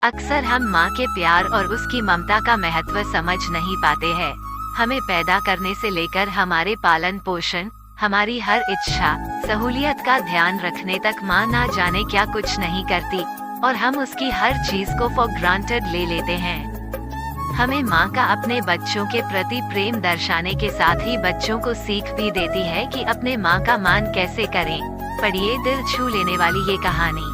अक्सर हम माँ के प्यार और उसकी ममता का महत्व समझ नहीं पाते हैं। हमें पैदा करने से लेकर हमारे पालन पोषण, हमारी हर इच्छा, सहूलियत का ध्यान रखने तक माँ ना जाने क्या कुछ नहीं करती, और हम उसकी हर चीज को फॉर ग्रांटेड ले लेते हैं। हमें माँ का अपने बच्चों के प्रति प्रेम दर्शाने के साथ ही बच्चों को सीख भी देती है कि अपने माँ का मान कैसे करें। पढ़िए दिल छू लेने वाली ये कहानी।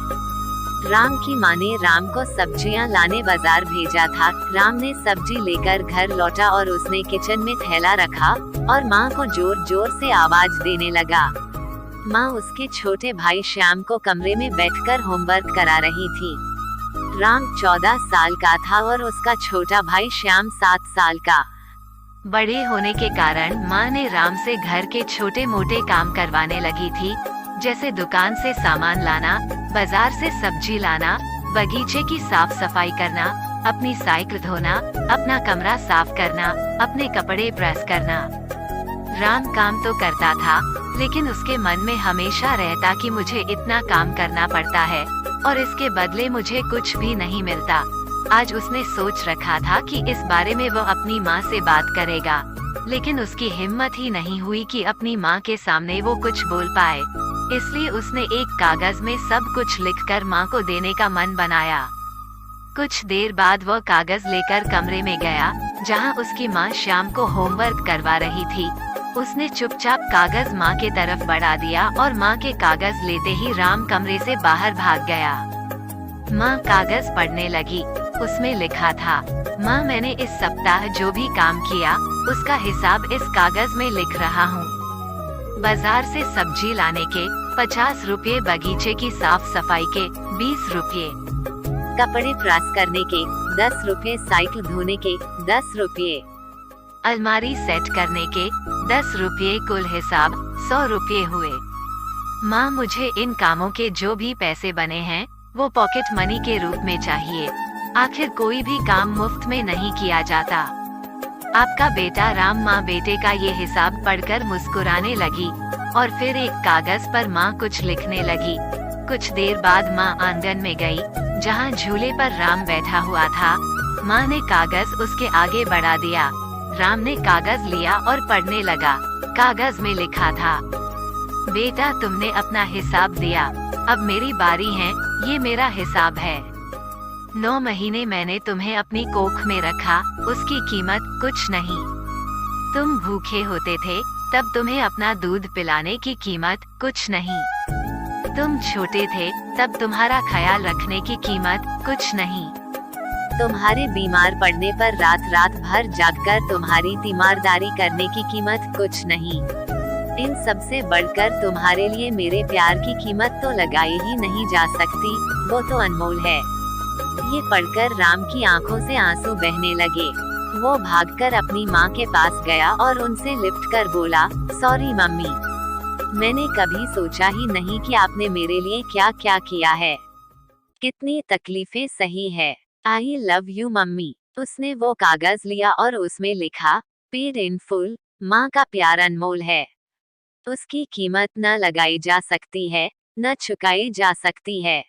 राम की माँ ने राम को सब्जियां लाने बाजार भेजा था। राम ने सब्जी लेकर घर लौटा और उसने किचन में थैला रखा और माँ को जोर जोर से आवाज देने लगा। माँ उसके छोटे भाई श्याम को कमरे में बैठकर होमवर्क करा रही थी। राम 14 साल का था और उसका छोटा भाई श्याम 7 साल का। बड़े होने के कारण माँ ने राम से घर के छोटे मोटे काम करवाने लगी थी, जैसे दुकान से सामान लाना, बाजार से सब्जी लाना, बगीचे की साफ सफाई करना, अपनी साइकिल धोना, अपना कमरा साफ करना, अपने कपड़े प्रेस करना। राम काम तो करता था, लेकिन उसके मन में हमेशा रहता कि मुझे इतना काम करना पड़ता है और इसके बदले मुझे कुछ भी नहीं मिलता। आज उसने सोच रखा था कि इस बारे में वो अपनी माँ से बात करेगा, लेकिन उसकी हिम्मत ही नहीं हुई कि अपनी माँ के सामने वो कुछ बोल पाए। इसलिए उसने एक कागज में सब कुछ लिखकर माँ को देने का मन बनाया। कुछ देर बाद वह कागज लेकर कमरे में गया, जहाँ उसकी माँ श्याम को होमवर्क करवा रही थी। उसने चुपचाप कागज माँ के तरफ बढ़ा दिया और माँ के कागज लेते ही राम कमरे से बाहर भाग गया। माँ कागज पढ़ने लगी। उसमें लिखा था, माँ मैंने इस सप्ताह जो भी काम किया उसका हिसाब इस कागज में लिख रहा हूँ। बाजार से सब्जी लाने के 50 रुपये, बगीचे की साफ सफाई के 20 रुपये, कपड़े प्रेस करने के 10 रुपये, साइकिल धोने के 10 रुपये, अलमारी सेट करने के 10 रुपये, कुल हिसाब 100 रुपये हुए। माँ मुझे इन कामों के जो भी पैसे बने हैं वो पॉकेट मनी के रूप में चाहिए। आखिर कोई भी काम मुफ्त में नहीं किया जाता। आपका बेटा राम। माँ बेटे का ये हिसाब पढ़कर मुस्कुराने लगी और फिर एक कागज पर माँ कुछ लिखने लगी। कुछ देर बाद माँ आंगन में गई, जहाँ झूले पर राम बैठा हुआ था। माँ ने कागज उसके आगे बढ़ा दिया। राम ने कागज लिया और पढ़ने लगा। कागज में लिखा था, बेटा तुमने अपना हिसाब दिया, अब मेरी बारी है, ये मेरा हिसाब है। 9 महीने मैंने तुम्हें अपनी कोख में रखा, उसकी कीमत कुछ नहीं। तुम भूखे होते थे तब तुम्हें अपना दूध पिलाने की कीमत कुछ नहीं। तुम छोटे थे तब तुम्हारा ख्याल रखने की कीमत कुछ नहीं। तुम्हारे बीमार पड़ने पर रात रात भर जागकर तुम्हारी तीमारदारी करने की कीमत कुछ नहीं। इन सब से बढ़कर तुम्हारे लिए मेरे प्यार की कीमत तो लगाई ही नहीं जा सकती, वो तो अनमोल है। ये पढ़कर राम की आंखों से आंसू बहने लगे। वो भागकर अपनी माँ के पास गया और उनसे लिपट कर बोला, सॉरी मम्मी, मैंने कभी सोचा ही नहीं कि आपने मेरे लिए क्या क्या किया है। कितनी तकलीफें सही है। I love you mummy. उसने वो कागज लिया और उसमें लिखा, पेड इन फुल। माँ का प्यार अनमोल है, उसकी कीमत न लगाई जा सकती है, न चुकाई जा सकती है।